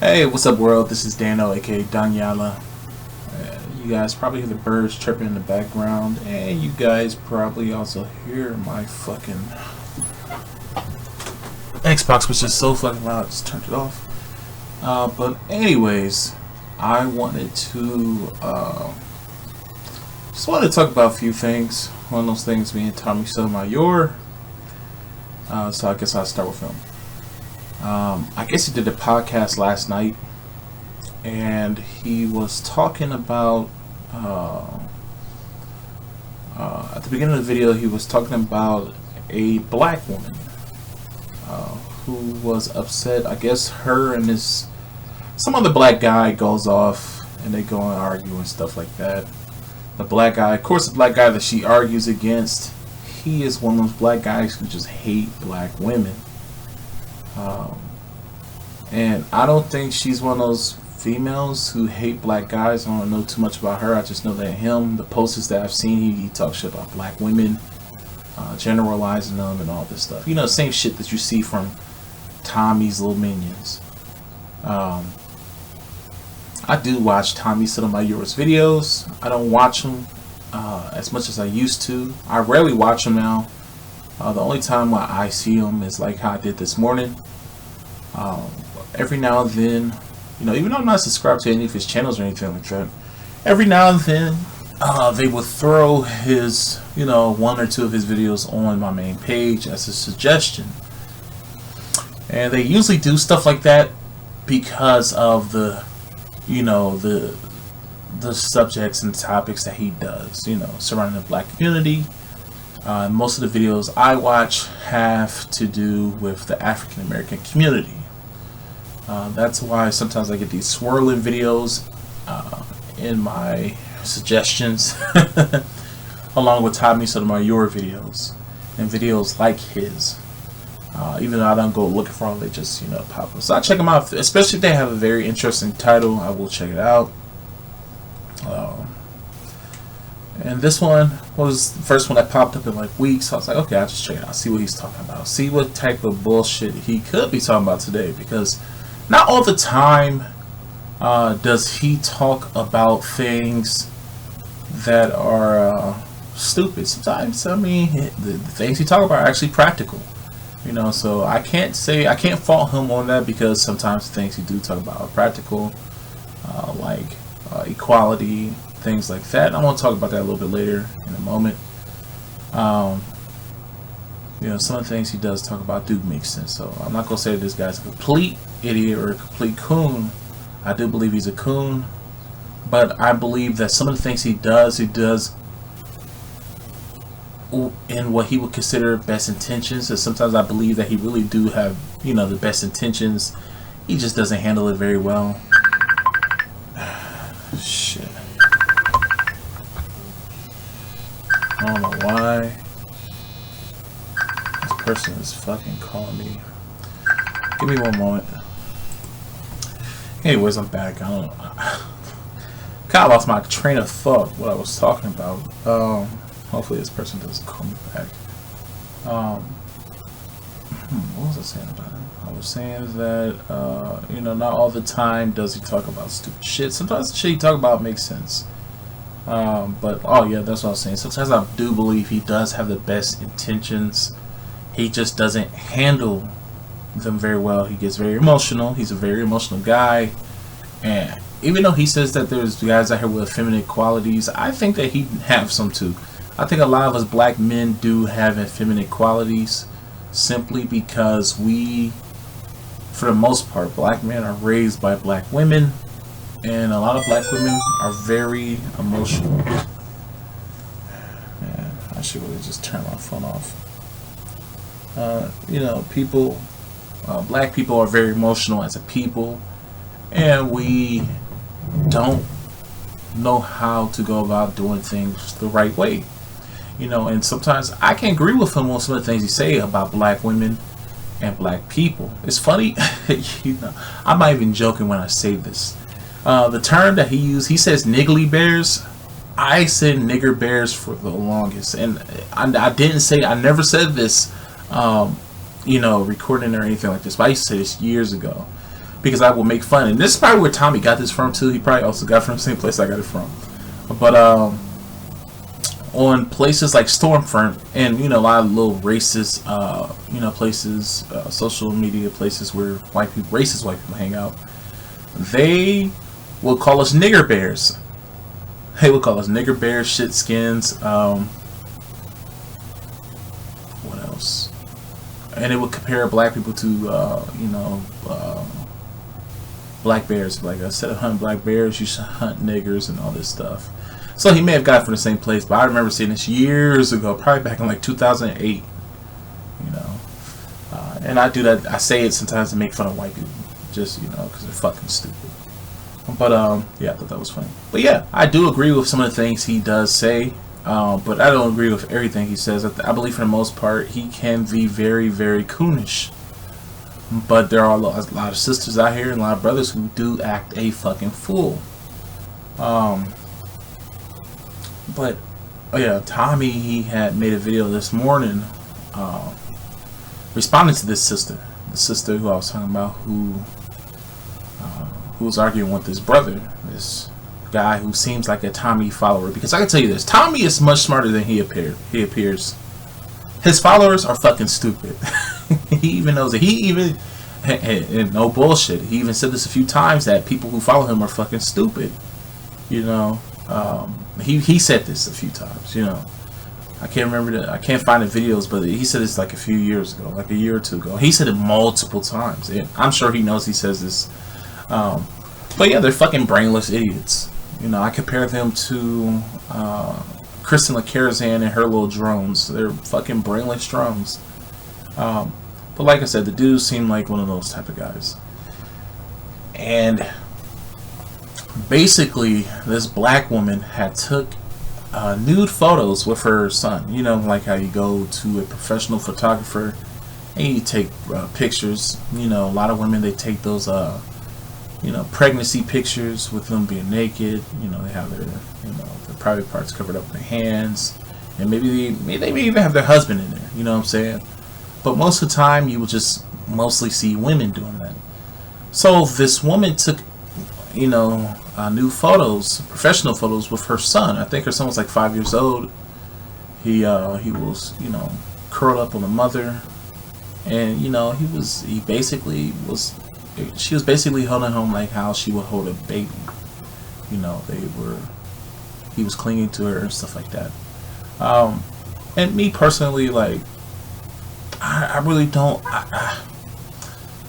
Hey, what's up, world? This is Dano, aka Danyala. You guys probably hear the birds chirping in the background, and you guys probably also hear my fucking Xbox, which is so fucking loud. I just turned it off. But anyways, I wanted to talk about a few things. One of those things being Tommy Sotomayor. So I guess I'll start with him. I guess he did a podcast last night, and he was talking about at the beginning of the video, he was talking about a black woman who was upset. I guess her and some other black guy goes off, and they go and argue and stuff like that. The black guy, of course, the black guy that she argues against, he is one of those black guys who just hate black women. And I don't think she's one of those females who hate black guys. I don't know too much about her. I just know that the posts that I've seen, he talks shit about black women, generalizing them and all this stuff. You know, same shit that you see from Tommy's little minions. I do watch Tommy Sotomayor's videos. I don't watch them as much as I used to. I rarely watch them now. The only time I see them is like how I did this morning. Every now and then, you know, even though I'm not subscribed to any of his channels or anything like that, every now and then they will throw his, you know, one or two of his videos on my main page as a suggestion. And they usually do stuff like that because of the, you know, the subjects and topics that he does, you know, surrounding the black community. Most of the videos I watch have to do with the African American community. That's why sometimes I get these swirling videos in my suggestions along with Tommy Sotomayor videos and videos like his. Even though I don't go looking for them, they just, you know, pop up. So I check them out, especially if they have a very interesting title. I will check it out. And this one was the first one that popped up in like weeks. So I was like, okay, I'll just check it out, see what he's talking about, see what type of bullshit he could be talking about today, because not all the time does he talk about things that are stupid. Sometimes, I mean, the things he talk about are actually practical, you know. So I can't fault him on that, because sometimes the things he do talk about are practical, like equality, things like that. I want to talk about that a little bit later in a moment. You know, some of the things he does talk about do make sense. So I'm not gonna say that this guy's a complete idiot or a complete coon. I do believe he's a coon, but I believe that some of the things he does in what he would consider best intentions. And sometimes I believe that he really do have, you know, the best intentions. He just doesn't handle it very well. Shit. I don't know why this person is fucking calling me. Give me one moment. Anyways, I'm back. I don't know. Kind of lost my train of thought, what I was talking about. Hopefully this person doesn't call me back. What was I saying about him? I was saying that, you know, not all the time does he talk about stupid shit. Sometimes the shit he talk about makes sense. But, oh yeah, that's what I was saying. Sometimes I do believe he does have the best intentions. He just doesn't handle them very well. He gets very emotional. He's a very emotional guy. And even though he says that there's guys out here with effeminate qualities, I think that he have some too. I think a lot of us black men do have effeminate qualities, simply because we, for the most part, black men are raised by black women, and a lot of black women are very emotional. Man, I should really just turn my phone off. You know, black people are very emotional as a people, and we don't know how to go about doing things the right way. You know, and sometimes I can agree with him on some of the things he say about black women and black people. It's funny, you know, I'm not even joking when I say this. The term that he used, he says niggly bears. I said nigger bears for the longest, and I never said this, you know, recording or anything like this, but I used to say this years ago. because I will make fun. And this is probably where Tommy got this from too. He probably also got it from the same place I got it from. But on places like Stormfront and, you know, a lot of little racist, you know, places, social media places where racist white people hang out, they will call us nigger bears. They will call us nigger bears, shit skins. What else? And it would compare black people to, you know, black bears. Like, instead of hunting black bears, you should hunt niggers and all this stuff. So he may have got it from the same place, but I remember seeing this years ago, probably back in like 2008. You know, and I do that. I say it sometimes to make fun of white people, just, you know, because they're fucking stupid. But yeah, I thought that was funny. But yeah, I do agree with some of the things he does say, but I don't agree with everything he says. I believe for the most part he can be very, very coonish. But there are a lot of sisters out here and a lot of brothers who do act a fucking fool. But oh yeah, Tommy, he had made a video this morning responding to this sister, the sister who I was talking about, who was arguing with his brother, this guy who seems like a Tommy follower. Because I can tell you this, Tommy is much smarter than he appears. His followers are fucking stupid. He even knows it. He even, and no bullshit, he even said this a few times, that people who follow him are fucking stupid. You know, he said this a few times. You know, I can't remember I can't find the videos, but he said this like a few years ago, like a year or two ago. He said it multiple times, and I'm sure he knows he says this. But yeah, they're fucking brainless idiots. You know, I compare them to Kristen LaCarazan and her little drones. They're fucking brainless drones. But like I said, the dude seemed like one of those type of guys. And basically, this black woman had took nude photos with her son. You know, like how you go to a professional photographer and you take pictures. You know, a lot of women, they take those you know, pregnancy pictures with them being naked. You know, they have their, you know, their private parts covered up with their hands, and maybe they may even have their husband in there. You know what I'm saying? But most of the time, you will just mostly see women doing that. So this woman took, you know, new photos, professional photos with her son. I think her son was like 5 years old. He was, you know, curled up on the mother, and you know, she was basically holding him like how she would hold a baby. You know, he was clinging to her and stuff like that. And me personally, like, I really don't,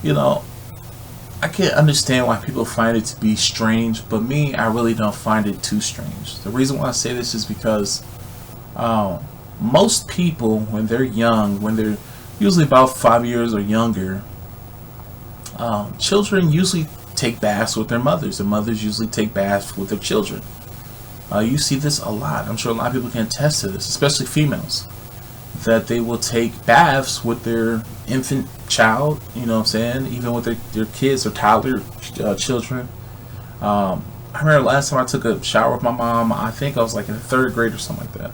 you know, I can't understand why people find it to be strange, but me, I really don't find it too strange. The reason why I say this is because most people, when they're young, when they're usually about 5 years or younger, children usually take baths with their mothers. The mothers usually take baths with their children. You see this a lot. I'm sure a lot of people can attest to this, especially females, that they will take baths with their infant child, you know what I'm saying, even with their kids or toddler children. I remember last time I took a shower with my mom, I think I was like in the 3rd grade or something like that.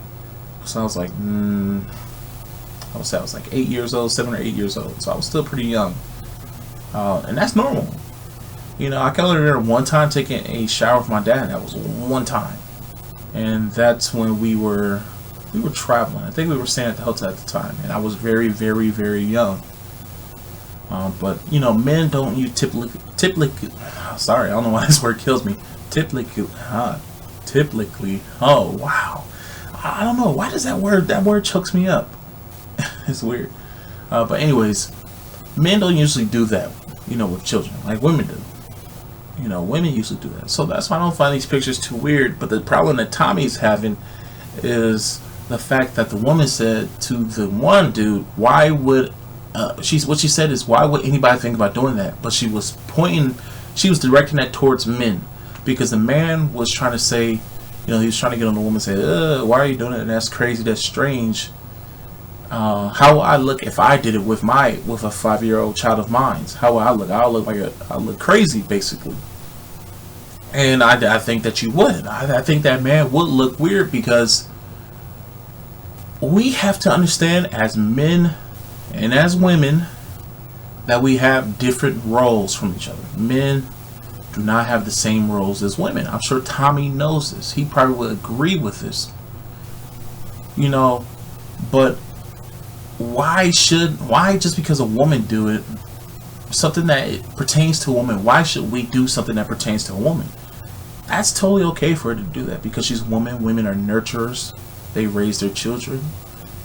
So I was like, I would say I was like 8 years old, 7 or 8 years old. So I was still pretty young. And that's normal. You know, I can only remember one time taking a shower with my dad. That was one time. And that's when we were traveling. I think we were staying at the hotel at the time. And I was very, very, very young. But, you know, men don't use typically, sorry, I don't know why this word kills me. Typically, oh, wow. I don't know. Why does that word chokes me up? It's weird. But anyways, men don't usually do that, you know, with children, like women do. You know, women usually do that. So that's why I don't find these pictures too weird. But the problem that Tommy's having is the fact that the woman said to the one dude, why would, what she said is, why would anybody think about doing that? But she was directing that towards men. Because the man was trying to say, you know, he was trying to get on the woman and say, why are you doing it? And that's crazy, that's strange. How will I look if I did it with a 5-year-old child of mine? How will I look? I'll look crazy, basically. And I think that you would. I think that man would look weird, because we have to understand, as men and as women, that we have different roles from each other. Men do not have the same roles as women. I'm sure Tommy knows this. He probably would agree with this. You know, but why just because a woman do it, something that pertains to a woman, why should we do something that pertains to a woman? That's totally okay for her to do that because she's a woman. Women are nurturers. They raise their children.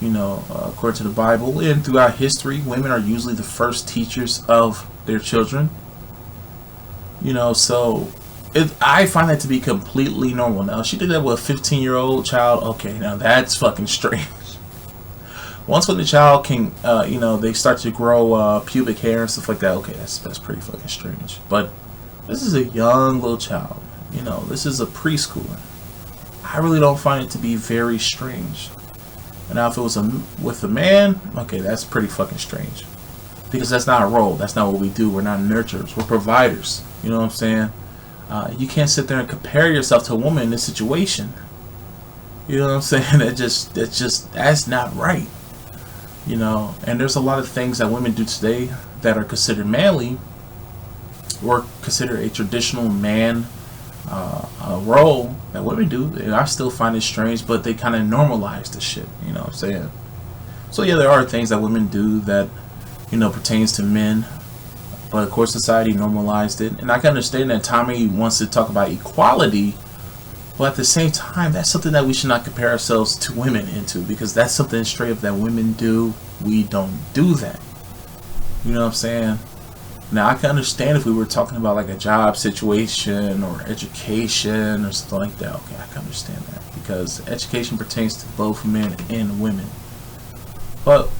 You know, according to the Bible and throughout history, women are usually the first teachers of their children. You know, so I find that to be completely normal. Now, she did that with a 15-year-old child. Okay, now that's fucking strange. Once when the child can, you know, they start to grow pubic hair and stuff like that. Okay, that's pretty fucking strange. But this is a young little child. You know, this is a preschooler. I really don't find it to be very strange. And now if it was with a man, okay, that's pretty fucking strange. Because that's not a role. That's not what we do. We're not nurturers. We're providers. You know what I'm saying? You can't sit there and compare yourself to a woman in this situation. You know what I'm saying? That's not right. You know, and there's a lot of things that women do today that are considered manly or considered a traditional man role that women do. And I still find it strange, but they kind of normalize the shit. You know what I'm saying? So yeah, there are things that women do that, you know, pertains to men. But of course society normalized it. And I can understand that Tommy wants to talk about equality. But at the same time, that's something that we should not compare ourselves to women into, because that's something straight up that women do. We don't do that. You know what I'm saying? Now, I can understand if we were talking about like a job situation or education or something like that. Okay, I can understand that, because education pertains to both men and women. But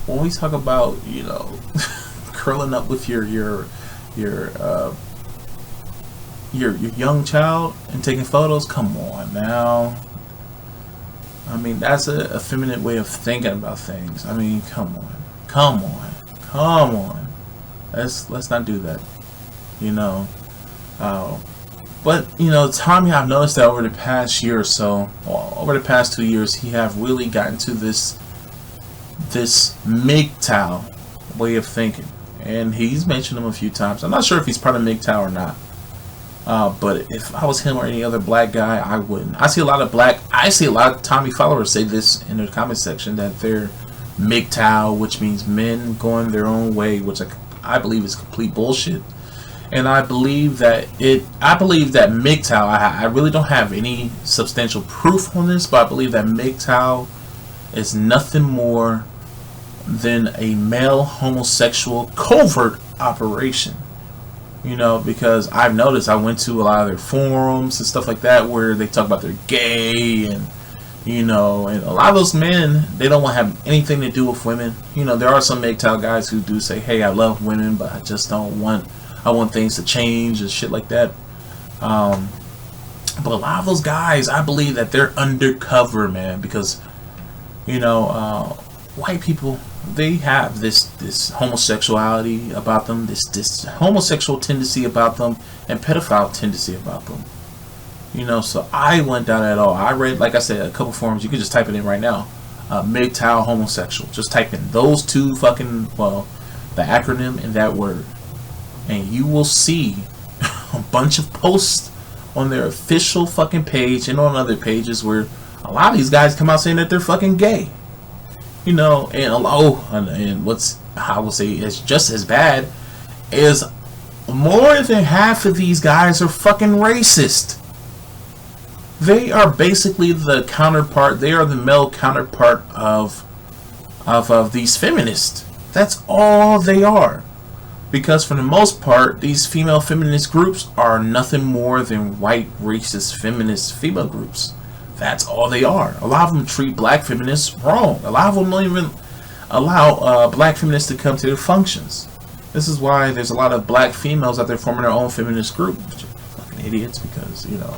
when we talk about, you know, curling up with your young child and taking photos, come on now. I mean, that's a effeminate way of thinking about things. I mean, come on. Let's not do that. You know. But you know, Tommy, I've noticed that over the past year or so, over the past 2 years, he have really gotten to this MGTOW way of thinking, and he's mentioned them a few times. I'm not sure if he's part of MGTOW or not. But if I was him or any other black guy, I wouldn't. I see a lot of Tommy followers say this in the comment section, that they're MGTOW, which means men going their own way, which I believe is complete bullshit. And I believe that MGTOW, I really don't have any substantial proof on this, but I believe that MGTOW is nothing more than a male homosexual covert operation. You know, because I've noticed, I went to a lot of their forums and stuff like that where they talk about they're gay, and you know, and a lot of those men, they don't want to have anything to do with women. You know, there are some MGTOW guys who do say, hey, I love women, but I just don't want, I want things to change and shit like that. But a lot of those guys, I believe that they're undercover, man, because, you know, white people, they have this homosexuality about them, this homosexual tendency about them, and pedophile tendency about them. You know, so I went down at all. I read, like I said, a couple forums. You can just type it in right now. MGTOW homosexual. Just type in those two fucking, well, the acronym and that word, and you will see a bunch of posts on their official fucking page and on other pages where a lot of these guys come out saying that they're fucking gay. You know, and what's, I will say, is just as bad is more than half of these guys are fucking racist. They are basically the counterpart. They are the male counterpart of these feminists. That's all they are. Because for the most part, these female feminist groups are nothing more than white racist feminist female groups. That's all they are. A lot of them treat black feminists wrong. A lot of them don't even allow black feminists to come to their functions. This is why there's a lot of black females out there forming their own feminist group, which are fucking idiots, because, you know,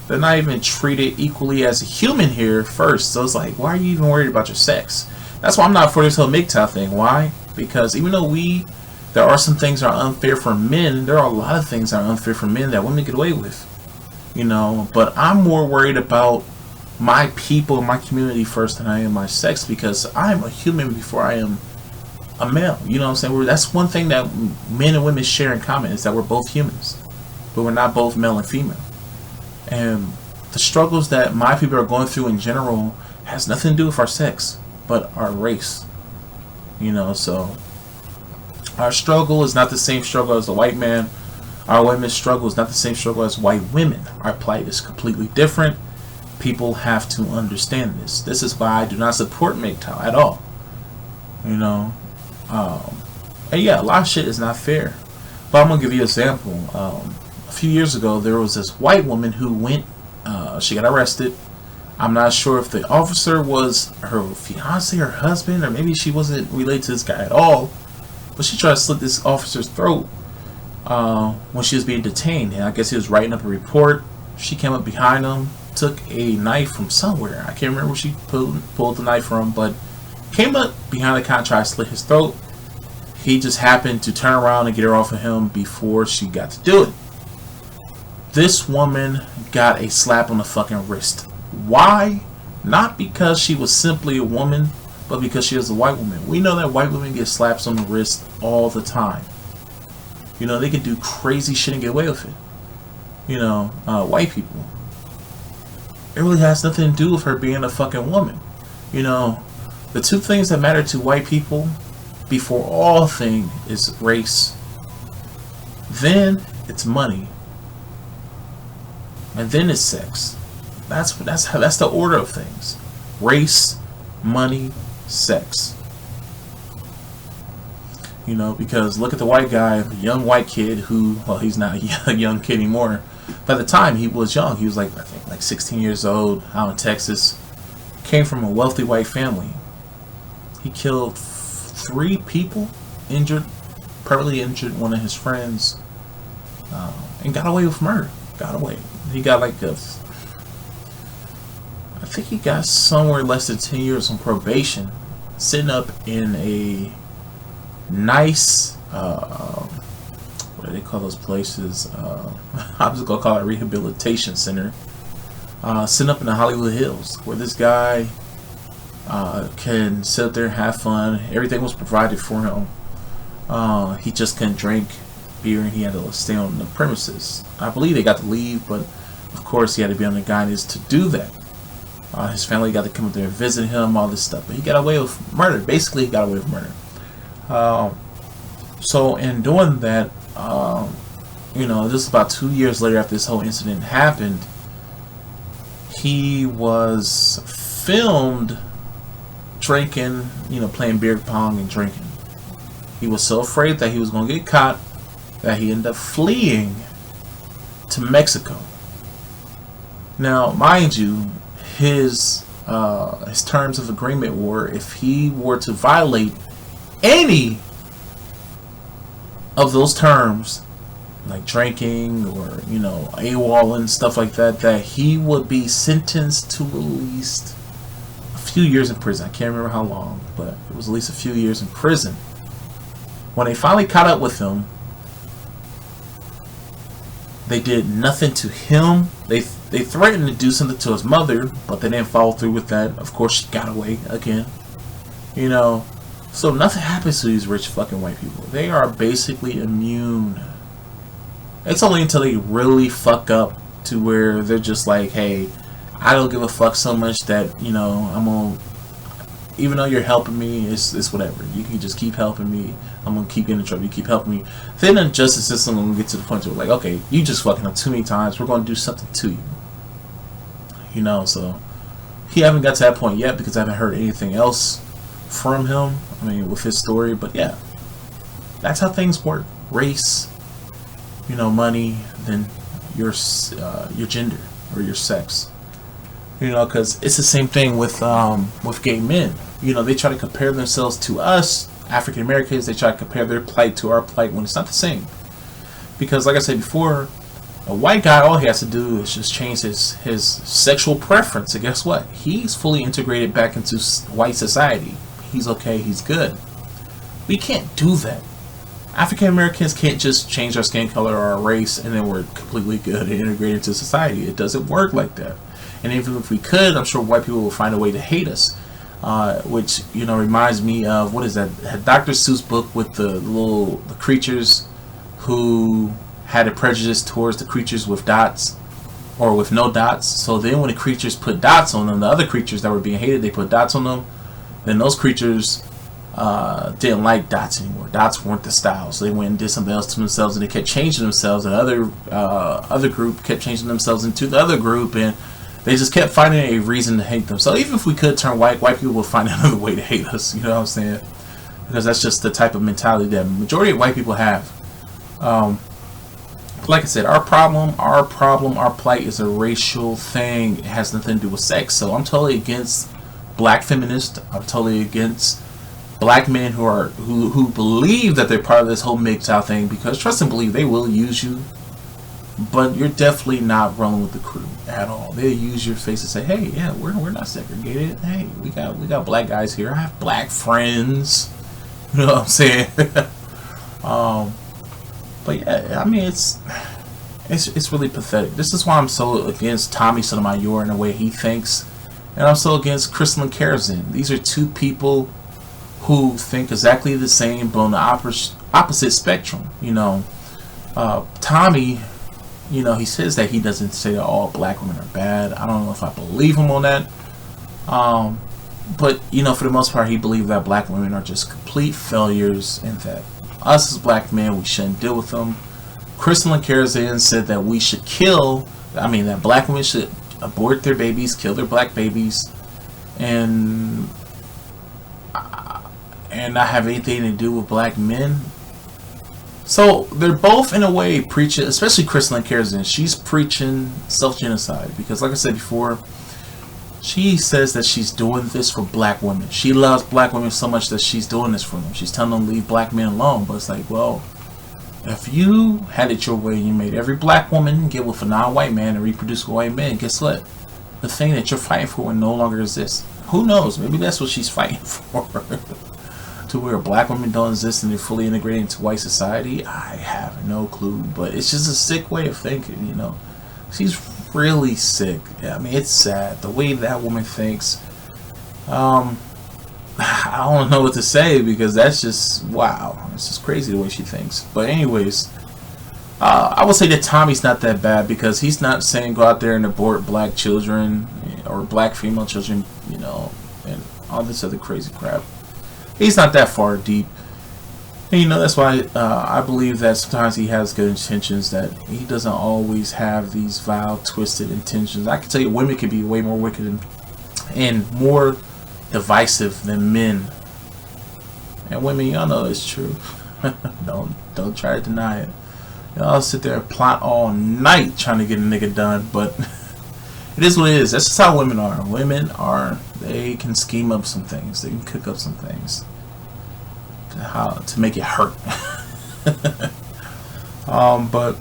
they're not even treated equally as a human here first. So it's like, why are you even worried about your sex? That's why I'm not for this whole MGTOW thing. Why? Because even though there are some things that are unfair for men, there are a lot of things that are unfair for men that women get away with. You know, but I'm more worried about my people, my community first than I am my sex, because I am a human before I am a male. You know what I'm saying? That's one thing that men and women share in common, is that we're both humans, but we're not both male and female. And the struggles that my people are going through in general has nothing to do with our sex, but our race. You know, so our struggle is not the same struggle as the white man. Our women's struggle is not the same struggle as white women. Our plight is completely different. People have to understand this. This is why I do not support MGTOW at all. You know, and yeah, a lot of shit is not fair. But I'm gonna give you an example. A few years ago, there was this white woman who went. She got arrested. I'm not sure if the officer was her fiance or husband, or maybe she wasn't related to this guy at all. But she tried to slit this officer's throat when she was being detained. And I guess he was writing up a report. She came up behind him, took a knife from somewhere. I can't remember where she pulled the knife from, but came up behind the cop, tried to slit his throat. He just happened to turn around and get her off of him before she got to do it. This woman got a slap on the fucking wrist. Why? Not because she was simply a woman, but because she was a white woman. We know that white women get slaps on the wrist all the time. You know, they can do crazy shit and get away with it. You know, white people. It really has nothing to do with her being a fucking woman. You know, the two things that matter to white people before all things is race. Then it's money. And then it's sex. That's the order of things. Race, money, sex. You know, because look at the white guy, the young white kid who, well, he's not a young kid anymore. By the time he was young, he was like, I think like 16 years old, out in Texas. Came from a wealthy white family. He killed 3 people, permanently injured one of his friends, and got away with murder. Got away. He got like I think he got somewhere less than 10 years on probation, sitting up in a nice, what do they call those places? I'm just gonna call it a rehabilitation center. Sitting up in the Hollywood Hills, where this guy can sit there and have fun. Everything was provided for him. He just couldn't drink beer, and he had to stay on the premises. I believe they got to leave, but of course he had to be under guidance to do that. His family got to come up there and visit him, all this stuff, but he got away with murder. Basically, he got away with murder. So in doing that, you know, this is about 2 years later after this whole incident happened. He was filmed drinking, you know, playing beer pong and drinking. He was so afraid that he was going to get caught that he ended up fleeing to Mexico. Now, mind you, his terms of agreement were, if he were to violate any of those terms, like drinking or, you know, AWOL and stuff like that, that he would be sentenced to at least a few years in prison. I can't remember how long, but it was at least a few years in prison. When they finally caught up with him, they did nothing to him. They threatened to do something to his mother, but they didn't follow through with that. Of course, she got away again. You know, so nothing happens to these rich fucking white people. They are basically immune. It's only until they really fuck up to where they're just like, hey, I don't give a fuck so much that, you know, I'm gonna, even though you're helping me, it's whatever. You can just keep helping me. I'm gonna keep getting in trouble. You keep helping me. Then the justice system will get to the point where, like, okay, you just fucking up too many times. We're gonna do something to you. You know, so he haven't got to that point yet because I haven't heard anything else from him. I mean, with his story, but yeah, that's how things work. Race, you know, money, then your gender or your sex. You know, because it's the same thing with gay men. You know, they try to compare themselves to us, African Americans. They try to compare their plight to our plight when it's not the same. Because, like I said before, a white guy, all he has to do is just change his sexual preference, and guess what? He's fully integrated back into white society. He's okay. He's good. We can't do that. African Americans can't just change our skin color or our race and then we're completely good and integrated into society. It doesn't work like that. And even if we could, I'm sure white people will find a way to hate us. which, you know, reminds me of, what is that Dr. Seuss book with the creatures who had a prejudice towards the creatures with dots or with no dots. So then when the creatures put dots on them, the other creatures that were being hated, they put dots on them. Then those creatures didn't like dots anymore. Dots weren't the style, so they went and did something else to themselves, and they kept changing themselves. And other group kept changing themselves into the other group, and they just kept finding a reason to hate them. So even if we could turn white people would find another way to hate us. You know what I'm saying? Because that's just the type of mentality that majority of white people have. Like I said, our plight is a racial thing. It has nothing to do with sex. So I'm totally against black feminists. I'm totally against black men who believe that they're part of this whole MGTOW thing, because trust and believe, they will use you, but you're definitely not rolling with the crew at all. They'll use your face and say, hey, yeah, we're not segregated. Hey, we got black guys here. I have black friends. You know what I'm saying? But yeah, I mean, it's really pathetic. This is why I'm so against Tommy Sotomayor and the way he thinks, and I'm so against Crystalline Karazin. These are two people who think exactly the same, but on the opposite spectrum. You know, Tommy, you know, he says that he doesn't say that all black women are bad. I don't know if I believe him on that. But, you know, for the most part, he believed that black women are just complete failures, and that us as black men, we shouldn't deal with them. Crystalline Karazin said that we should that black women should abort their babies, kill their black babies, and not have anything to do with black men. So they're both in a way preaching, especially Crystalline Karazin. She's preaching self-genocide, because like I said before, she says that she's doing this for black women. She loves black women so much that she's doing this for them. She's telling them to leave black men alone. But it's like, well, if you had it your way and you made every black woman get with a non-white man and reproduce with white men, guess what? The thing that you're fighting for no longer exists. Who knows? Maybe that's what she's fighting for. To where black women don't exist and they're fully integrated into white society. I have no clue. But it's just a sick way of thinking, you know. She's really sick. I mean, it's sad the way that woman thinks. I don't know what to say, because that's just, wow, it's just crazy the way she thinks. But anyways, I would say that Tommy's not that bad, because he's not saying go out there and abort black children or black female children, you know, and all this other crazy crap. He's not that far deep. And, you know, that's why I believe that sometimes he has good intentions, that he doesn't always have these vile, twisted intentions. I can tell you, women can be way more wicked and more divisive than men. And women, y'all know it's true. don't try to deny it. Y'all sit there and plot all night trying to get a nigga done, but it is what it is. That's just how women are. Women are, they can scheme up some things. They can cook up some things to make it hurt. But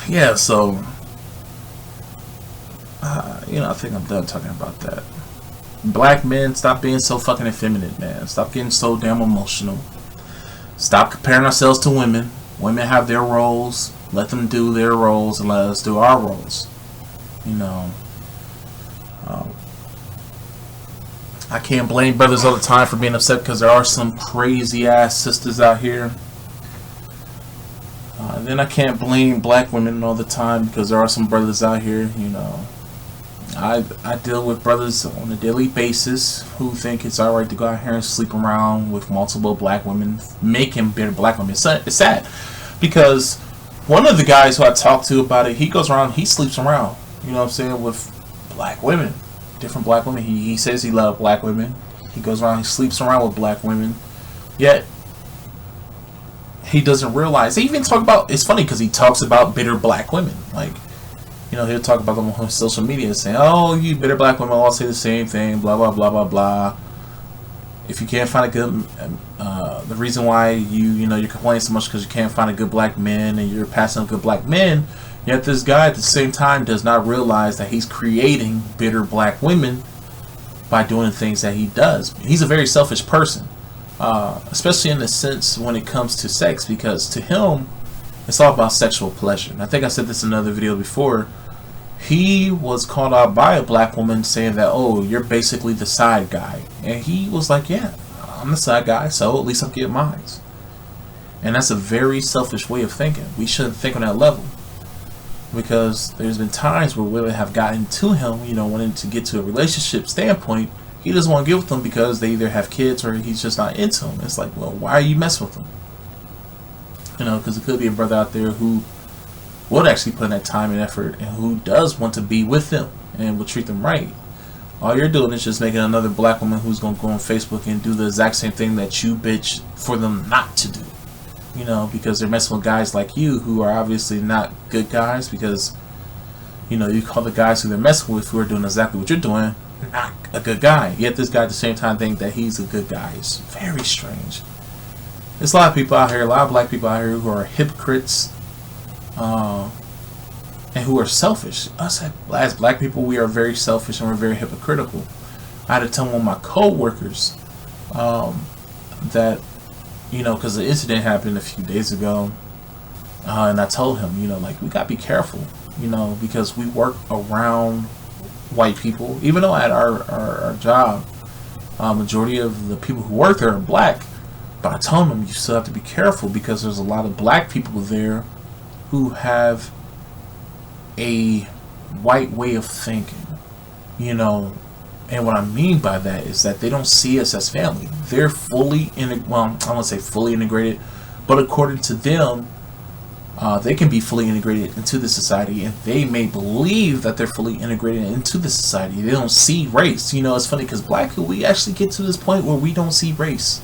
yeah, so you know, I think I'm done talking about that. Black men, stop being so fucking effeminate, man. Stop getting so damn emotional. Stop comparing ourselves to women. Women have their roles. Let them do their roles and let us do our roles. You know, I can't blame brothers all the time for being upset, because there are some crazy ass sisters out here. And then I can't blame black women all the time, because there are some brothers out here, you know. I deal with brothers on a daily basis who think it's alright to go out here and sleep around with multiple black women, making bitter black women. It's sad, because one of the guys who I talked to about it, he goes around, he sleeps around, you know what I'm saying, with black women, different black women. He says he loves black women. He goes around, he sleeps around with black women, yet he doesn't realize. They even talk about, it's funny because he talks about bitter black women. Like, you know, he'll talk about them on social media saying, oh, you bitter black women all say the same thing, blah, blah, blah, blah, blah. If you can't find a good, the reason why you're complaining so much because you can't find a good black man and you're passing up good black men, yet this guy at the same time does not realize that he's creating bitter black women by doing the things that he does. He's a very selfish person, especially in the sense when it comes to sex, because to him, it's all about sexual pleasure. And I think I said this in another video before. he was called out by a black woman saying that, oh, you're basically the side guy. And he was like, yeah, I'm the side guy, so at least I'll get mine. And that's a very selfish way of thinking. We shouldn't think on that level. Because there's been times where women have gotten to him, you know, wanting to get to a relationship standpoint. He doesn't want to get with them because they either have kids or he's just not into them. It's like, well, why are you messing with them? You know, because it could be a brother out there who would actually put in that time and effort and who does want to be with them and will treat them right. All you're doing is just making another black woman who's going to go on Facebook and do the exact same thing that you bitch for them not to do. You know, because they're messing with guys like you who are obviously not good guys, because, you know, you call the guys who they're messing with who are doing exactly what you're doing not a good guy. Yet this guy at the same time think that he's a good guy. It's very strange. There's a lot of people out here, a lot of black people out here who are hypocrites and who are selfish. Us as black people, we are very selfish and we're very hypocritical. I had to tell one of my co-workers that, you know, because the incident happened a few days ago, and I told him, you know, like, we gotta be careful, you know, because we work around white people. Even though at our job, majority of the people who work there are black, but I told him you still have to be careful because there's a lot of black people there who have a white way of thinking, you know. And what I mean by that is that they don't see us as family. They're fully well, I won't say fully integrated, but according to them, they can be fully integrated into the society, and they may believe that they're fully integrated into the society. They don't see race. You know, it's funny because black people, we actually get to this point where we don't see race.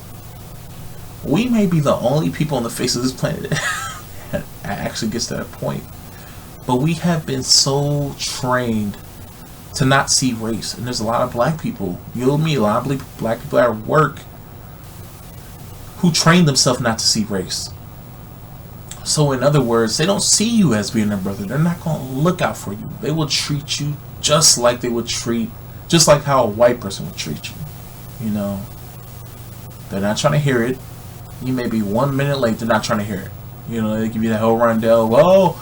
We may be the only people on the face of this planet that actually gets to that point. But we have been so trained to not see race, and there's a lot of black people, you'll meet a lot of black people at work who train themselves not to see race. So in other words, they don't see you as being their brother. They're not going to look out for you. They will treat you just like they would treat, just like how a white person would treat you. You know, they're not trying to hear it. You may be 1 minute late, they're not trying to hear it. You know, they give you that whole rundown. Whoa,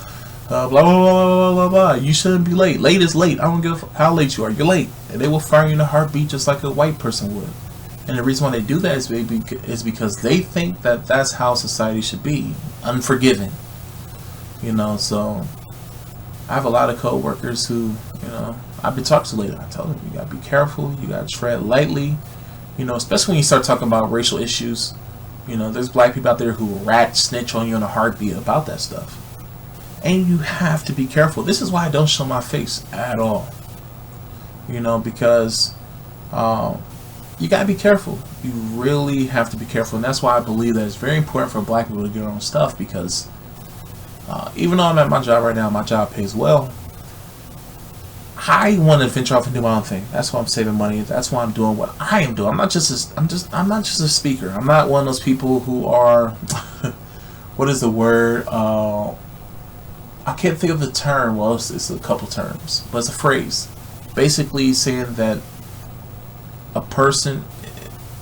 blah, blah, blah, blah, blah, blah. You shouldn't be late. Late is late. I don't give a how late you are. You're late. And they will fire you in a heartbeat just like a white person would. And the reason why they do that is because they think that that's how society should be. Unforgiving. You know, so I have a lot of co-workers who, you know, I've been talking to lately. I tell them, you got to be careful. You got to tread lightly. You know, especially when you start talking about racial issues. You know, there's black people out there who rat snitch on you in a heartbeat about that stuff. And you have to be careful. This is why I don't show my face at all. You know, because you gotta be careful. You really have to be careful. And that's why I believe that it's very important for black people to get their own stuff, because even though I'm at my job right now, my job pays well, I want to venture off and do my own thing. That's why I'm saving money. That's why I'm doing what I am doing. I'm not just a speaker. I'm not one of those people who are what is the word? I can't think of the term. Well, it's a couple terms, but it's a phrase. Basically saying that a person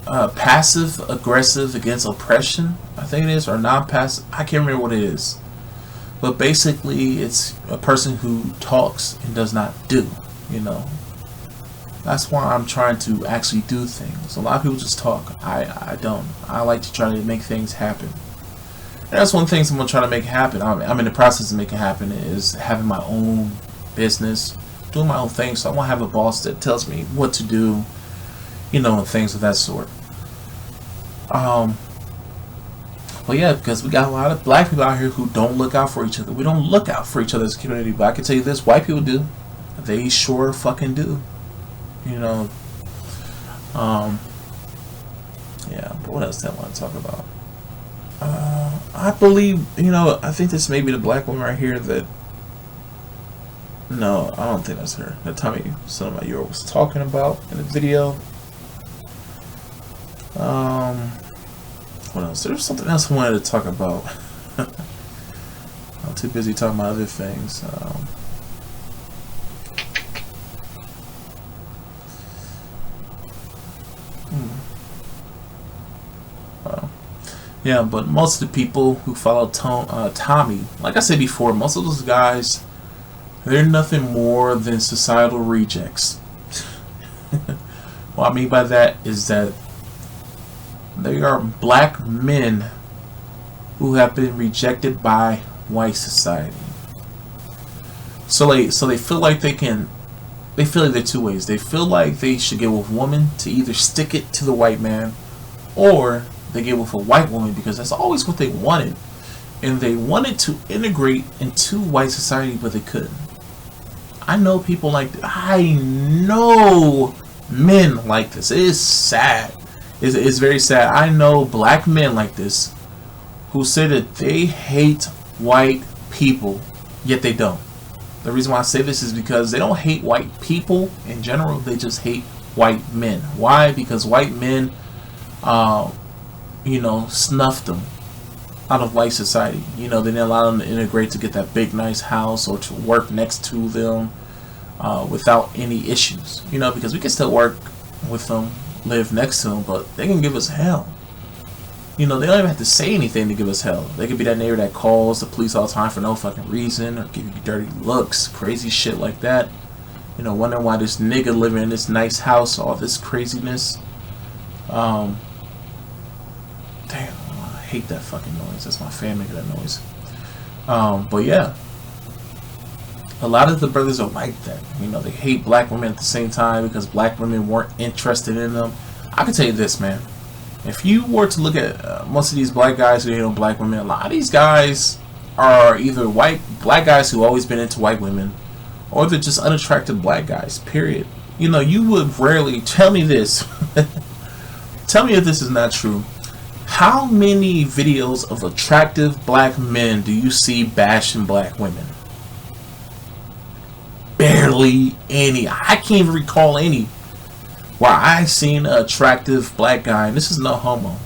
passive aggressive against oppression, I think it is, or non-passive. I can't remember what it is. But basically, it's a person who talks and does not do, you know. That's why I'm trying to actually do things. A lot of people just talk. I don't. I like to try to make things happen. And that's one of the things I'm going to try to make happen. I'm in the process of making happen is having my own business, doing my own thing. So I want to have a boss that tells me what to do, you know, and things of that sort. Well, yeah, because we got a lot of black people out here who don't look out for each other. We don't look out for each other as a community. But I can tell you this, white people do. They sure fucking do. You know. Yeah, but what else do I want to talk about? I believe, you know, I think this may be the black woman right here that... No, I don't think that's her. That Tommy Sotomayor was talking about in the video. What else? There's something else I wanted to talk about. I'm too busy talking about other things. Yeah, but most of the people who follow Tommy, like I said before, most of those guys They're nothing more than societal rejects. What I mean by that is that they are black men who have been rejected by white society. So they feel like they can. They feel like they're two ways. They feel like they should get with a woman to either stick it to the white man, or they get with a white woman because that's always what they wanted, and they wanted to integrate into white society, but they couldn't. I know people like this. I know men like this. It is sad. It's very sad. I know black men like this who say that they hate white people, yet they don't. The reason why I say this is because they don't hate white people in general. They just hate white men. Why? Because white men, snuffed them out of white society. They didn't allow them to integrate, to get that big nice house, or to work next to them without any issues. Because we can still work with them, live next to them, but they can give us hell. They don't even have to say anything to give us hell. They could be that neighbor that calls the police all the time for no fucking reason, or give you dirty looks, crazy shit like that. Wondering why this nigga living in this nice house, all this craziness. Damn, I hate that fucking noise. That's my fan making that noise. But yeah, a lot of the brothers are like that. They hate black women at the same time because black women weren't interested in them. I can tell you this, man. If you were to look at most of these black guys who hate on black women, a lot of these guys are either black guys who always been into white women, or they're just unattractive black guys, period. You would rarely, tell me this, tell me if this is not true. How many videos of attractive black men do you see bashing black women? Barely any. I can't even recall any where I seen an attractive black guy, and this is no homo,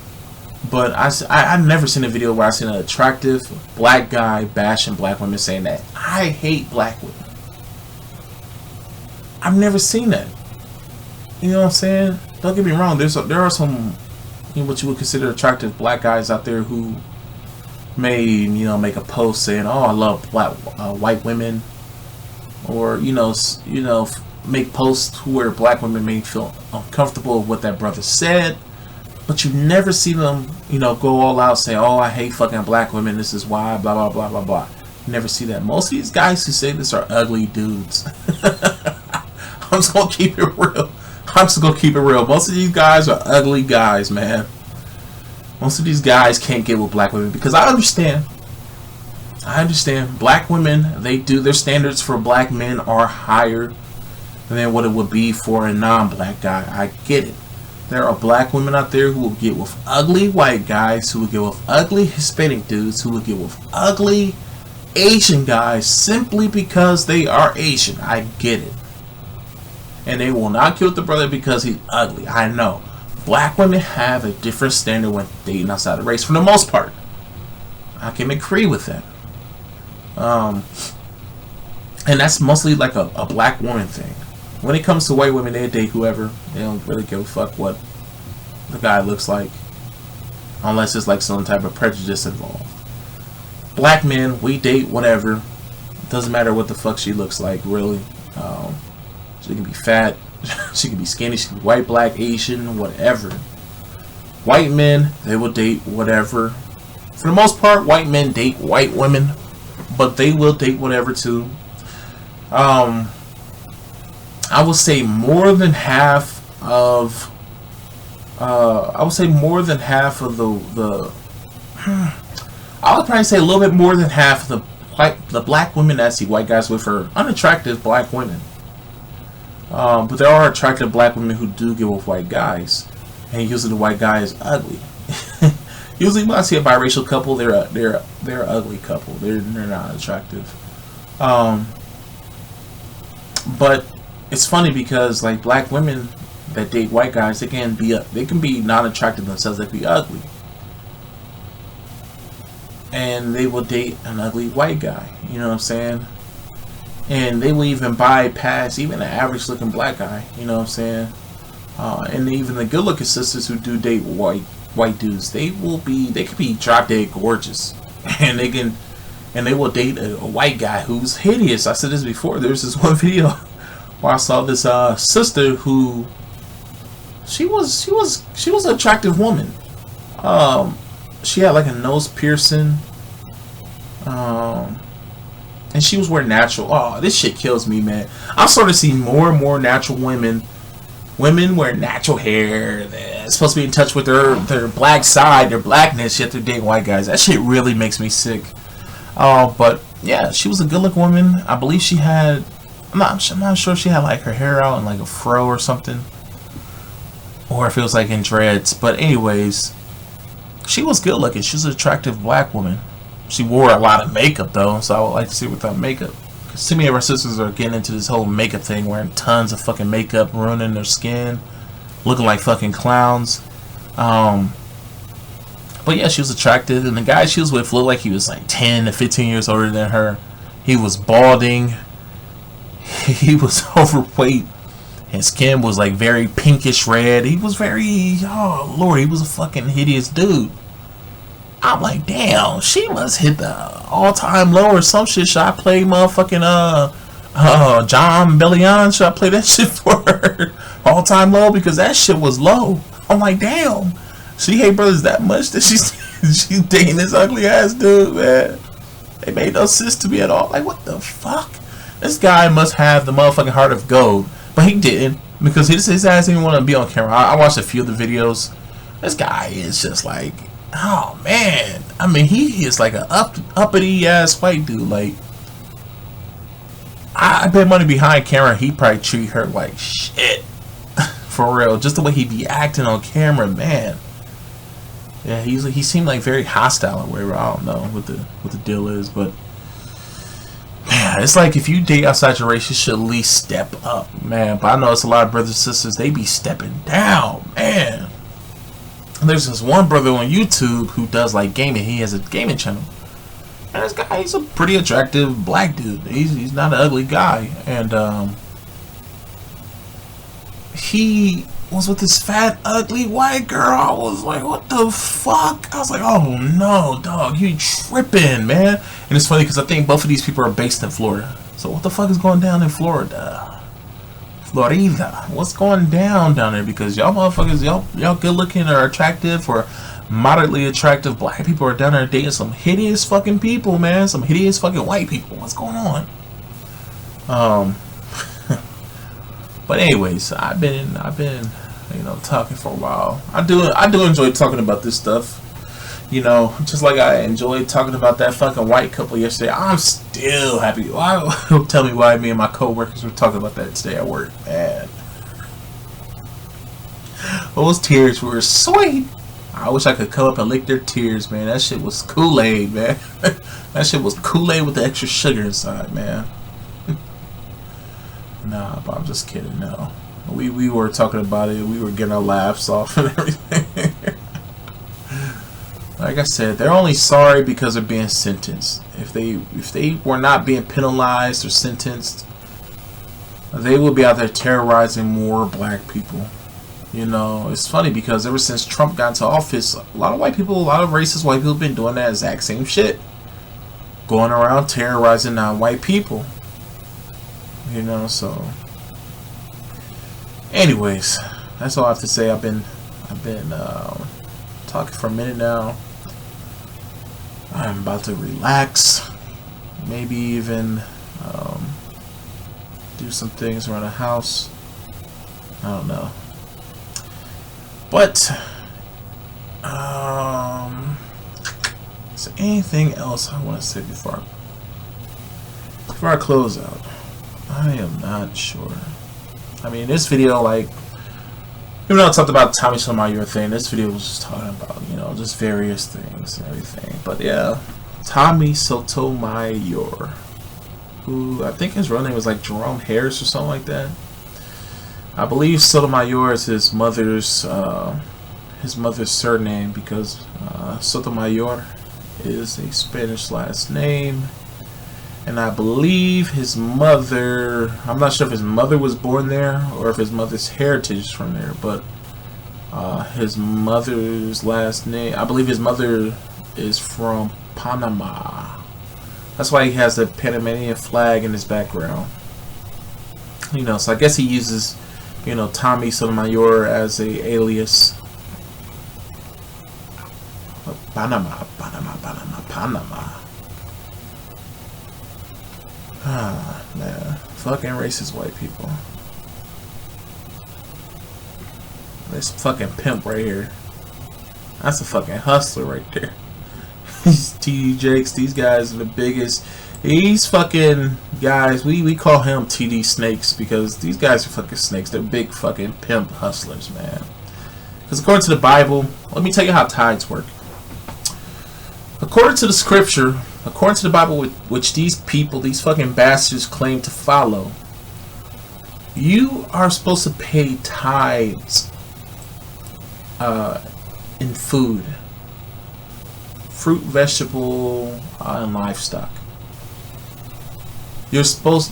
but I've never seen a video where I seen an attractive black guy bashing black women, saying that I hate black women. I've never seen that. You know what I'm saying? Don't get me wrong. There are some, what you would consider attractive black guys out there who may, make a post saying, "Oh, I love white women," or make posts where black women may feel uncomfortable with what that brother said, but you never see them, go all out, say, "Oh, I hate fucking black women, this is why, blah, blah, blah, blah, blah." You never see that. Most of these guys who say this are ugly dudes. I'm just gonna keep it real. Most of these guys are ugly guys, man. Most of these guys can't get with black women, because I understand. Black women, their standards for black men are higher than what it would be for a non-black guy. I get it. There are black women out there who will get with ugly white guys, who will get with ugly Hispanic dudes, who will get with ugly Asian guys simply because they are Asian. I get it. And they will not kill the brother because he's ugly. I know. Black women have a different standard when dating outside the race, for the most part. I can agree with that. And that's mostly like a black woman thing. When it comes to white women, they date whoever. They don't really give a fuck what the guy looks like, unless there's like some type of prejudice involved. Black men, we date whatever. Doesn't matter what the fuck she looks like, really. She can be fat, she can be skinny, she can be white, black, Asian, whatever. White men, they will date whatever. For the most part, white men date white women, but they will date whatever too. I would say more than half of I would probably say a little bit more than half of the black women that I see white guys with are unattractive black women. But there are attractive black women who do get with white guys, and usually the white guy is ugly. Usually when I see a biracial couple, they're an ugly couple. They're not attractive. But it's funny because like black women that date white guys, they can be non-attractive themselves. They can be ugly, and they will date an ugly white guy. You know what I'm saying? And they will even bypass even an average looking black guy. You know what I'm saying? And even the good looking sisters who do date white dudes, they could be drop dead gorgeous, and they can and they will date a white guy who's hideous. I said this before. There's this one video where I saw this sister who she was an attractive woman. She had like a nose piercing, and she was wearing natural. Oh, this shit kills me, man. I'm starting to see more and more natural women wear natural hair. They're supposed to be in touch with their black side, their blackness, yet they're dating white guys. That shit really makes me sick. But yeah, she was a good-looking woman. I believe she had. I'm not sure if she had like her hair out in like a fro or something, or if it was like in dreads. But anyways, she was good-looking. She was an attractive black woman. She wore a lot of makeup though, so I would like to see her without makeup. Cause too many of our sisters are getting into this whole makeup thing, wearing tons of fucking makeup, ruining their skin, looking like fucking clowns. But yeah, she was attractive, and the guy she was with looked like he was like 10 to 15 years older than her. He was balding. He was overweight. His skin was like very pinkish red. He was very, oh lord, he was a fucking hideous dude. I'm like, damn, she must hit the all-time low or some shit. Should I play motherfucking John Bellion? Should I play that shit for her? All-time low, because that shit was low. I'm like, damn, she hate brothers that much that she's dating this ugly ass dude, man. It made no sense to me at all. Like, what the fuck? This guy must have the motherfucking heart of gold, but he didn't, because his ass didn't want to be on camera. I watched a few of the videos. This guy is just like, oh man, I mean, he is like an uppity ass white dude. Like, I bet money behind camera he probably treat her like shit. For real, just the way he be acting on camera, man. Yeah, he seemed like very hostile or whatever. I don't know what the deal is, but man, it's like if you date outside your race, you should at least step up, man. But I know it's a lot of brothers and sisters, they be stepping down, man. There's this one brother on YouTube who does like gaming. He has a gaming channel, and this guy, he's a pretty attractive black dude. He's not an ugly guy, and he was with this fat ugly white girl. I was like, what the fuck? I was like, oh no, dog, you tripping, man. And it's funny because I think both of these people are based in Florida. So what the fuck is going down in Florida? What's going down there? Because y'all motherfuckers, y'all good looking or attractive or moderately attractive black people are down there dating some hideous fucking people, man. Some hideous fucking white people. What's going on? But anyways, I've been talking for a while. I do enjoy talking about this stuff. You know, just like I enjoyed talking about that fucking white couple yesterday. I'm still happy. Tell me why me and my coworkers were talking about that today at work, man. Those tears were sweet. I wish I could come up and lick their tears, man. That shit was Kool-Aid, man. That shit was Kool-Aid with the extra sugar inside, man. Nah, but I'm just kidding. No, we were talking about it. We were getting our laughs off and everything. Like I said, they're only sorry because they're being sentenced. If they were not being penalized or sentenced, they would be out there terrorizing more black people. You know, it's funny because ever since Trump got into office, a lot of white people, a lot of racist white people have been doing that exact same shit. Going around terrorizing non-white people. You know, so anyways, that's all I have to say. I've been talking for a minute now. I'm about to relax, maybe even do some things around the house. I don't know, but is there anything else I want to say before I close out? I am not sure. I mean, this video, like, even though I talked about Tommy Sotomayor thing, this video was just talking about, you know, just various things and everything. But yeah, Tommy Sotomayor, who I think his real name was like Jerome Harris or something like that. I believe Sotomayor is his mother's surname, because Sotomayor is a Spanish last name. And I believe his mother, I'm not sure if his mother was born there or if his mother's heritage is from there, but his mother's last name, I believe his mother is from Panama. That's why he has the Panamanian flag in his background. You know, so I guess he uses, you know, Tommy Sotomayor as a alias. Panama. Ah, man. Fucking racist white people. This fucking pimp right here. That's a fucking hustler right there. These TD Jakes, these guys are the biggest. These fucking guys, we call him TD Snakes because these guys are fucking snakes. They're big fucking pimp hustlers, man. Because according to the Bible, let me tell you how tithes work. According to the scripture, according to the Bible, which these people, these fucking bastards claim to follow, you are supposed to pay tithes in food, fruit, vegetable, and livestock. You're supposed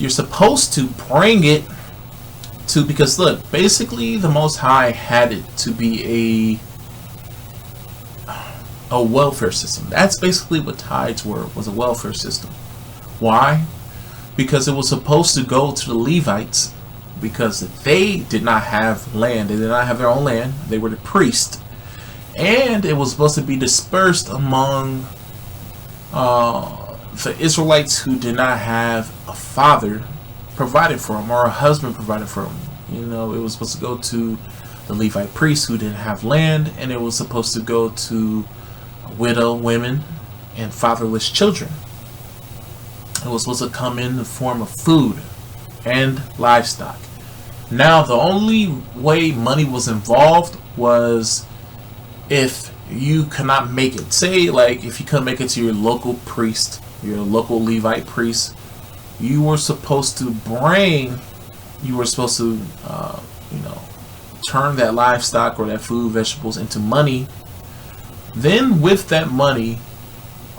to bring it to, because look, basically the Most High had it to be a welfare system. That's basically what tithes were, was a welfare system. Why? Because it was supposed to go to the Levites, because they did not have land. They did not have their own land. They were the priest. And it was supposed to be dispersed among the Israelites who did not have a father provided for them or a husband provided for them. You know, it was supposed to go to the Levite priests who didn't have land, and it was supposed to go to widow women and fatherless children. It was supposed to come in the form of food and livestock. Now, the only way money was involved was if you cannot make it. Say, like, if you couldn't make it to your local priest, your local Levite priest, you were supposed to you know, turn that livestock or that food, vegetables into money. Then with that money,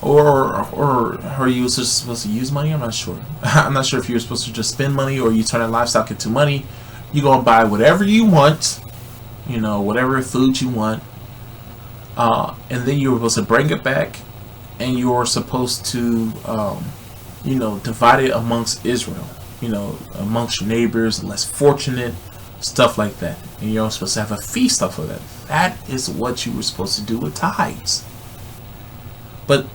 or are you just supposed to use money? I'm not sure. I'm not sure if you're supposed to just spend money or you turn that livestock into money. You go and buy whatever you want, you know, whatever food you want, and then you were supposed to bring it back, and you were supposed to, you know, divide it amongst Israel, you know, amongst your neighbors, less fortunate, stuff like that. And you're supposed to have a feast off of that. That is what you were supposed to do with tithes. But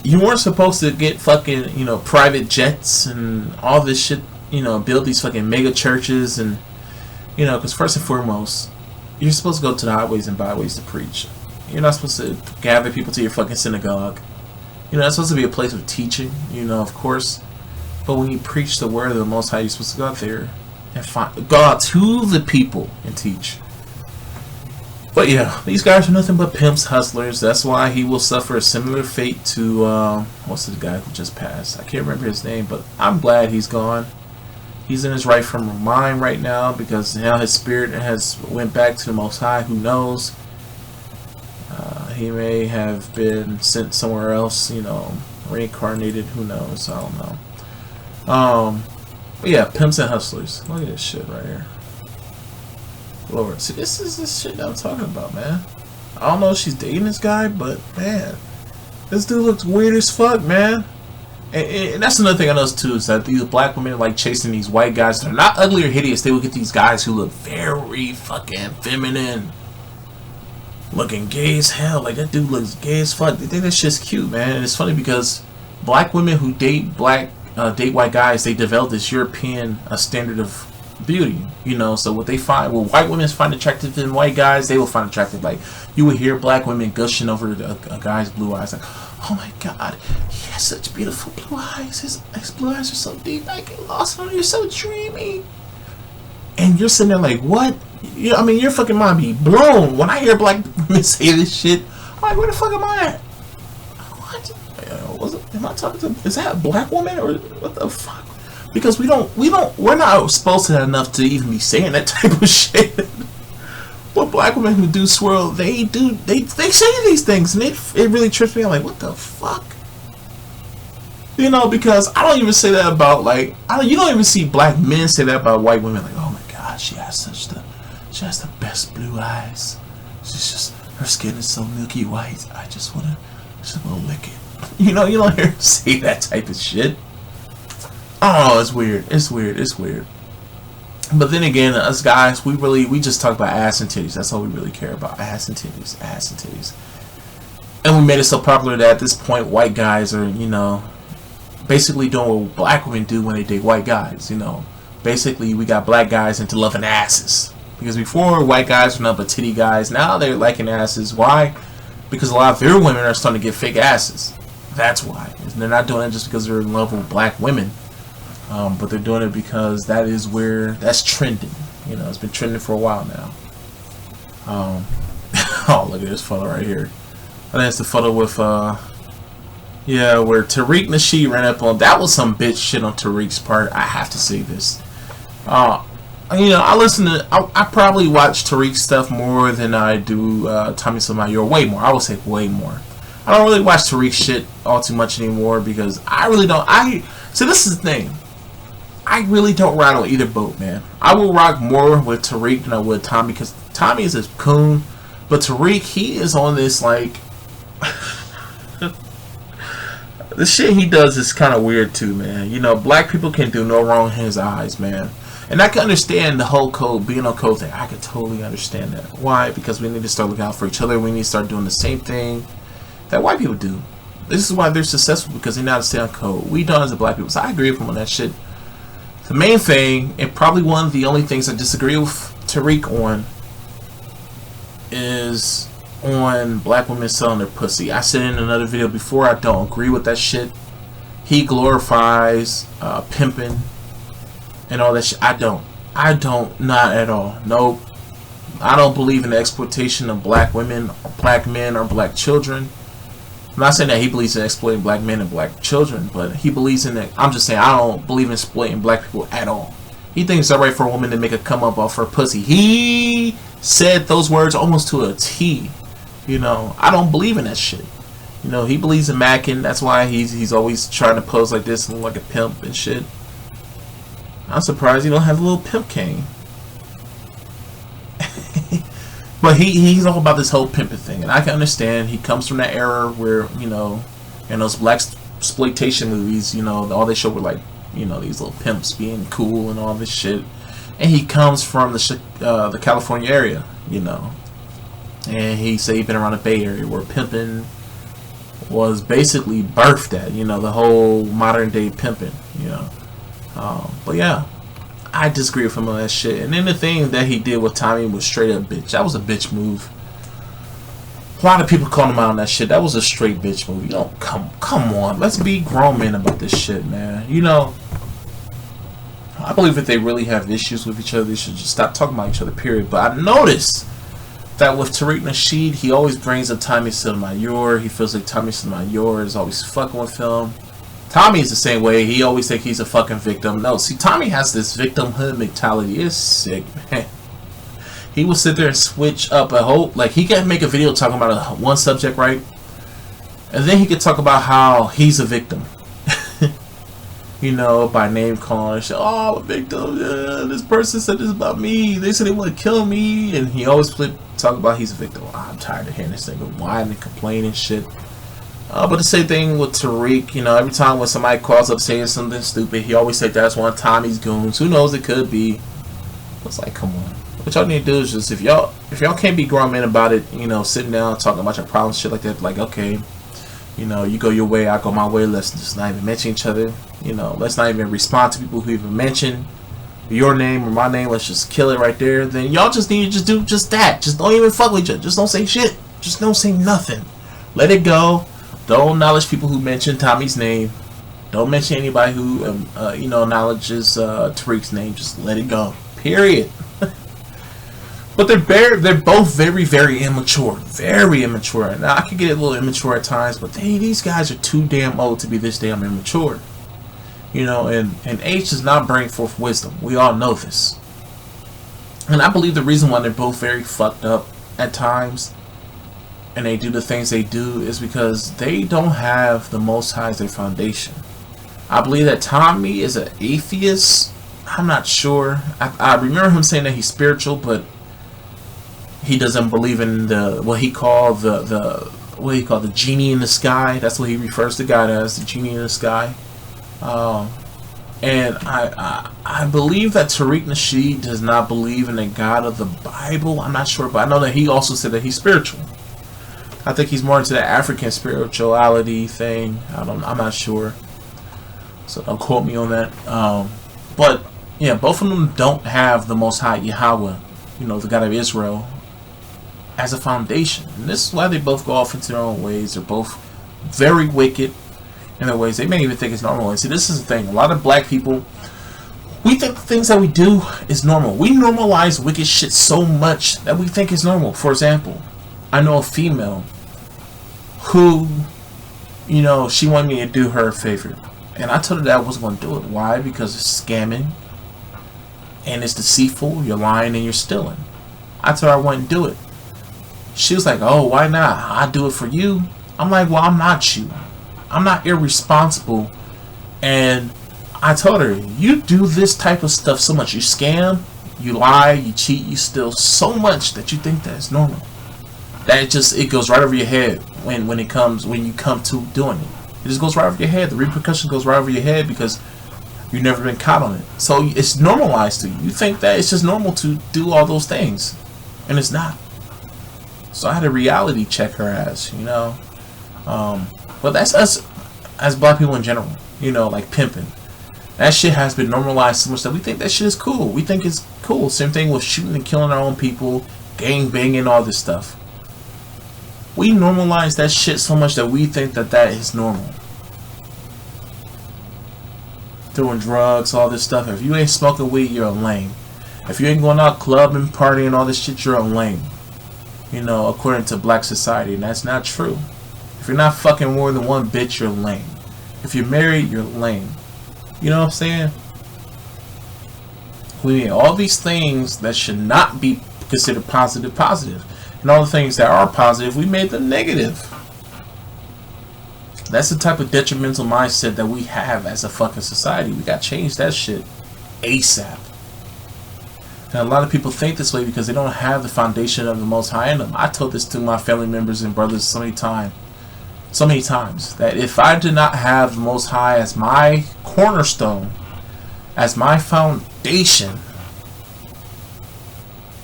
you weren't supposed to get fucking, you know, private jets and all this shit, you know, build these fucking mega churches and, you know, because first and foremost, you're supposed to go to the highways and byways to preach. You're not supposed to gather people to your fucking synagogue. You know, it's supposed to be a place of teaching, you know, of course. But when you preach the word of the Most High, you're supposed to go out there and go out to the people and teach. But yeah, these guys are nothing but pimps, hustlers. That's why he will suffer a similar fate to, what's the guy who just passed? I can't remember his name, but I'm glad he's gone. He's in his right frame of mind right now, because now his spirit has went back to the Most High. Who knows? He may have been sent somewhere else, you know, reincarnated. Who knows? I don't know. But yeah, pimps and hustlers. Look at this shit right here. Lord, see, this is this shit that I'm talking about, man. I don't know if she's dating this guy, but man, this dude looks weird as fuck, man. And that's another thing I noticed too, is that these black women are like chasing these white guys. They're not ugly or hideous. They will get these guys who look very fucking feminine, looking gay as hell. Like, that dude looks gay as fuck. They think that shit's cute, man. And it's funny because black women who date white guys, they develop this European standard of beauty, you know. So what they find, what white women find attractive in white guys, they will find attractive. Like, you would hear black women gushing over a guy's blue eyes, like, oh my god, he has such beautiful blue eyes. His blue eyes are so deep. I get lost on you. You're so dreamy. And you're sitting there like, what? I mean, your fucking mind be blown when I hear black women say this shit. I'm like, where the fuck am I at? What? Am I talking to? Is that a black woman or what the fuck? Because we're not exposed to that enough to even be saying that type of shit. What black women who do swirl, they say these things, and it really trips me. I'm like, what the fuck? You know, because I don't even say that about, like, you don't even see black men say that about white women. Like, oh my god, she has the best blue eyes. She's just, her skin is so milky white. I just wanna lick it. You know, you don't hear him say that type of shit. Oh, it's weird. It's weird. It's weird. But then again, us guys, we just talk about ass and titties. That's all we really care about. Ass and titties. Ass and titties. And we made it so popular that at this point, white guys are, you know, basically doing what black women do when they date white guys. You know, basically we got black guys into loving asses. Because before, white guys were nothing but titty guys. Now they're liking asses. Why? Because a lot of their women are starting to get fake asses. That's why. They're not doing it just because they're in love with black women. But they're doing it because that is where that's trending. You know, it's been trending for a while now. Oh, look at this photo right here. I think it's the photo with, yeah, where Tariq Nasheed ran up on. That was some bitch shit on Tariq's part. I have to say this. You know, I probably watch Tariq's stuff more than I do Tommy Sotomayor. Way more. I would say way more. I don't really watch Tariq's shit all too much anymore because I really don't. So this is the thing. I really don't ride on either boat, man. I will rock more with Tariq than I would Tommy because Tommy is a coon, but Tariq, he is on this like the shit he does is kind of weird too, man. You know, black people can do no wrong in his eyes, man. And I can understand the whole code, being on code thing. I can totally understand that. Why? Because we need to start looking out for each other. We need to start doing the same thing that white people do. This is why they're successful, because they know how to stay on code. We don't as a black people. So I agree with him on that shit. The main thing, and probably one of the only things I disagree with Tariq on, is on black women selling their pussy. I said in another video before, I don't agree with that shit. He glorifies pimping and all that shit. I don't, not at all. Nope. I don't believe in the exploitation of black women, or black men, or black children. I'm not saying that he believes in exploiting black men and black children, but he believes in it. I'm just saying I don't believe in exploiting black people at all. He thinks it's alright for a woman to make a come up off her pussy. He said those words almost to a T. You know, I don't believe in that shit. You know, he believes in macking. That's why he's always trying to pose like this and like a pimp and shit. I'm surprised he don't have a little pimp cane. But he's all about this whole pimping thing, and I can understand. He comes from that era where, you know, in those black exploitation movies, you know, all they show were like, you know, these little pimps being cool and all this shit. And he comes from the California area, you know, and he said he'd been around the Bay Area where pimping was basically birthed at, you know, the whole modern day pimping, you know. But yeah, I disagree with him on that shit. And then the thing that he did with Tommy was straight up bitch. That was a bitch move. A lot of people called him out on that shit. That was a straight bitch move. You know, come on. Let's be grown men about this shit, man. You know, I believe if they really have issues with each other, they should just stop talking about each other, period. But I noticed that with Tariq Nasheed, he always brings up Tommy Sotomayor. He feels like Tommy Sotomayor is always fucking with him. Tommy is the same way. He always think he's a fucking victim. No, see, Tommy has this victimhood mentality. It's sick, man. He will sit there and switch up a whole, like, he can make a video talking about one subject, right? And then he could talk about how he's a victim. You know, by name calling and shit. Oh, I'm a victim. Yeah, this person said this about me. They said they want to kill me. And he always talk about he's a victim. Oh, I'm tired of hearing this nigga whine and complain and shit. But the same thing with Tariq, you know, every time when somebody calls up saying something stupid, he always say that's one of Tommy's goons. Who knows, it could be. It's like, come on. What y'all need to do is just, if y'all can't be grown men about it, you know, sitting down, talking about your problems, shit like that, like, okay, you know, you go your way, I go my way, let's just not even mention each other, you know, let's not even respond to people who even mention your name or my name, let's just kill it right there. Then y'all just need to just do just that. Just don't even fuck with each other. Just don't say shit. Just don't say nothing. Let it go. Don't acknowledge people who mention Tommy's name. Don't mention anybody who, you know, acknowledges Tariq's name. Just let it go. Period. But they're both very, very immature. Very immature. Now, I could get a little immature at times, but these guys are too damn old to be this damn immature. You know, and age does not bring forth wisdom. We all know this. And I believe the reason why they're both very fucked up at times and they do the things they do is because they don't have the Most High as their foundation. I believe that Tommy is an atheist. I'm not sure. I remember him saying that he's spiritual, but he doesn't believe in the what he called the what he called the genie in the sky. That's what he refers to God as, the genie in the sky. And I believe that Tariq Nasheed does not believe in the God of the Bible. I'm not sure, but I know that he also said that he's spiritual. I think he's more into the African spirituality thing. I'm not sure, so don't quote me on that. But yeah, both of them don't have the Most High Yahweh, you know, the God of Israel, as a foundation. And this is why they both go off into their own ways. They're both very wicked in their ways. They may even think it's normal. And see, this is the thing. A lot of black people, we think the things that we do is normal. We normalize wicked shit so much that we think it's normal. For example, I know a female who, you know, she wanted me to do her a favor. And I told her that I wasn't going to do it. Why? Because it's scamming. And it's deceitful. You're lying and you're stealing. I told her I wouldn't do it. She was like, oh, why not? I'll do it for you. I'm like, well, I'm not you. I'm not irresponsible. And I told her, you do this type of stuff so much. You scam, you lie, you cheat, you steal so much that you think that it's normal. That it goes right over your head when you come to doing it. It just goes right over your head. The repercussion goes right over your head because you've never been caught on it. So it's normalized to you. You think that it's just normal to do all those things. And it's not. So I had to reality check her ass, you know. But that's us as black people in general, you know, like pimping. That shit has been normalized so much that we think that shit is cool. We think it's cool. Same thing with shooting and killing our own people, gang banging, all this stuff. We normalize that shit so much that we think that that is normal. Doing drugs, all this stuff. If you ain't smoking weed, you're a lame. If you ain't going out clubbing, partying, all this shit, you're a lame. You know, according to black society, and that's not true. If you're not fucking more than one bitch, you're lame. If you're married, you're lame. You know what I'm saying? We mean all these things that should not be considered positive, and all the things that are positive, we made them negative. That's the type of detrimental mindset that we have as a fucking society. We gotta change that shit ASAP. And a lot of people think this way because they don't have the foundation of the Most High in them. I told this to my family members and brothers so many times, that if I did not have the Most High as my cornerstone, as my foundation,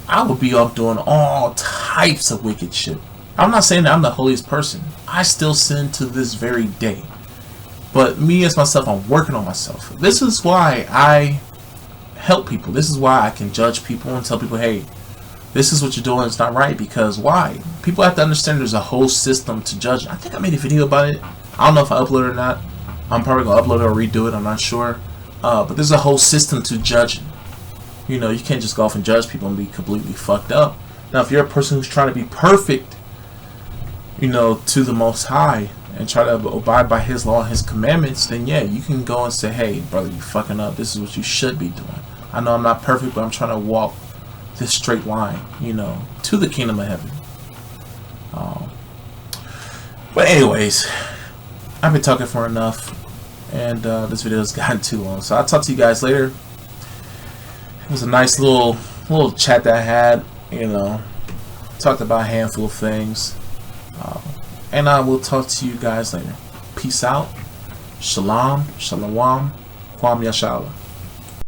I would be up doing all types of wicked shit. I'm not saying that I'm the holiest person. I still sin to this very day. But me as myself, I'm working on myself. This is why I help people. This is why I can judge people and tell people, hey, this is what you're doing, it's not right. Because why? People have to understand there's a whole system to judge. I think I made a video about it. I don't know if I uploaded it or not. I'm probably going to upload it or redo it. I'm not sure. But there's a whole system to judging. You know, you can't just go off and judge people and be completely fucked up. Now, if you're a person who's trying to be perfect, you know, to the Most High, and try to abide by His law and His commandments, then yeah, you can go and say, hey, brother, you fucking up. This is what you should be doing. I know I'm not perfect, but I'm trying to walk this straight line, you know, to the kingdom of heaven. But anyways, I've been talking for enough, and this video has gotten too long, so I'll talk to you guys later. It was a nice little chat that I had, you know, talked about a handful of things, and I will talk to you guys later. Peace out. Shalom, shalom, kwam yashala.